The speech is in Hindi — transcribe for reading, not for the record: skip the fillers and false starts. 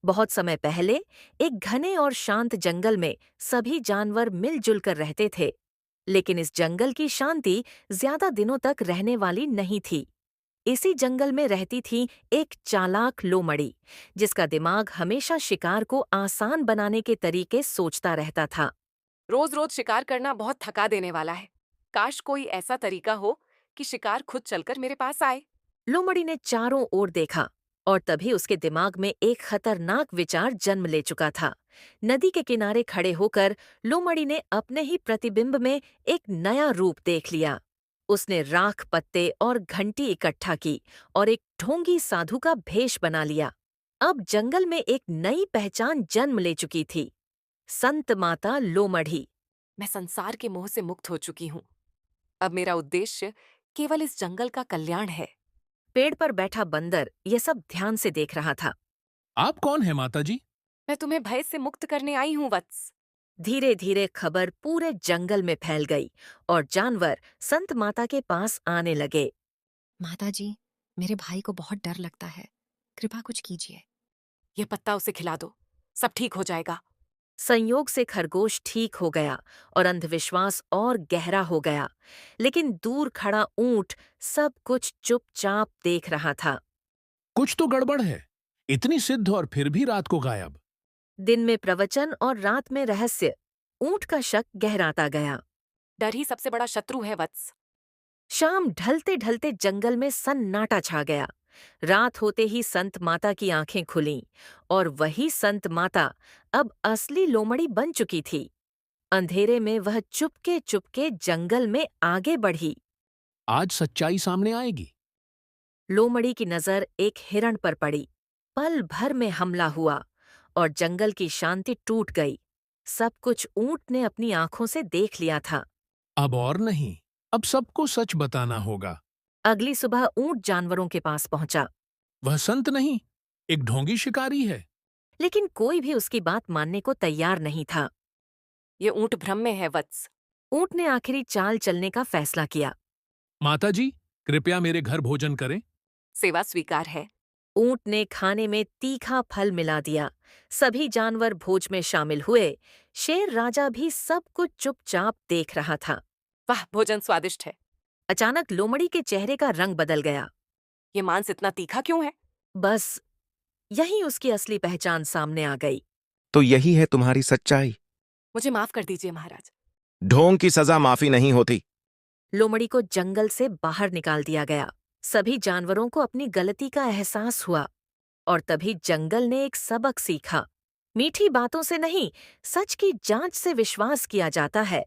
बहुत समय पहले एक घने और शांत जंगल में सभी जानवर मिलजुल कर रहते थे। लेकिन इस जंगल की शांति ज्यादा दिनों तक रहने वाली नहीं थी। इसी जंगल में रहती थी एक चालाक लोमड़ी, जिसका दिमाग हमेशा शिकार को आसान बनाने के तरीके सोचता रहता था। रोज रोज शिकार करना बहुत थका देने वाला है। काश कोई ऐसा तरीका हो कि शिकार खुद चलकर मेरे पास आए। लोमड़ी ने चारों ओर देखा और तभी उसके दिमाग में एक खतरनाक विचार जन्म ले चुका था। नदी के किनारे खड़े होकर लोमड़ी ने अपने ही प्रतिबिंब में एक नया रूप देख लिया। उसने राख, पत्ते और घंटी इकट्ठा की और एक ढोंगी साधु का भेष बना लिया। अब जंगल में एक नई पहचान जन्म ले चुकी थी, संत माता लोमड़ी। मैं संसार के मोह से मुक्त हो चुकी हूँ। अब मेरा उद्देश्य केवल इस जंगल का कल्याण है। पेड़ पर बैठा बंदर ये सब ध्यान से देख रहा था। आप कौन है माता जी? मैं तुम्हें भय से मुक्त करने आई हूँ वत्स। धीरे धीरे खबर पूरे जंगल में फैल गई और जानवर संत माता के पास आने लगे। माता जी, मेरे भाई को बहुत डर लगता है। कृपा कुछ कीजिए। ये पत्ता उसे खिला दो, सब ठीक हो जाएगा। संयोग से खरगोश ठीक हो गया और अंधविश्वास और गहरा हो गया। लेकिन दूर खड़ा ऊंट सब कुछ चुपचाप देख रहा था। कुछ तो गड़बड़ है। इतनी सिद्ध और फिर भी रात को गायब। दिन में प्रवचन और रात में रहस्य, ऊंट का शक गहराता गया। डर ही सबसे बड़ा शत्रु है वत्स। शाम ढलते ढलते जंगल में सन्नाटा छा गया। रात होते ही संत माता की आंखें खुलीं और वही संत माता अब असली लोमड़ी बन चुकी थी। अंधेरे में वह चुपके चुपके जंगल में आगे बढ़ी। आज सच्चाई सामने आएगी। लोमड़ी की नजर एक हिरण पर पड़ी। पल भर में हमला हुआ और जंगल की शांति टूट गई। सब कुछ ऊंट ने अपनी आंखों से देख लिया था। अब और नहीं। अब सबको सच बताना होगा। अगली सुबह ऊंट जानवरों के पास पहुंचा। वह संत नहीं, एक ढोंगी शिकारी है। लेकिन कोई भी उसकी बात मानने को तैयार नहीं था। ये ऊंट भ्रम में है वत्स। ऊंट ने आखिरी चाल चलने का फैसला किया। माता जी, कृपया मेरे घर भोजन करें। सेवा स्वीकार है। ऊंट ने खाने में तीखा फल मिला दिया। सभी जानवर भोज में शामिल हुए। शेर राजा भी सब कुछ चुपचाप देख रहा था। वाह, भोजन स्वादिष्ट है। अचानक लोमड़ी के चेहरे का रंग बदल गया। ये मांस इतना तीखा क्यों है? बस यही उसकी असली पहचान सामने आ गई। तो यही है तुम्हारी सच्चाई। मुझे माफ कर दीजिए महाराज। ढोंग की सजा माफी नहीं होती। लोमड़ी को जंगल से बाहर निकाल दिया गया। सभी जानवरों को अपनी गलती का एहसास हुआ और तभी जंगल ने एक सबक सीखा। मीठी बातों से नहीं, सच की जांच से विश्वास किया जाता है।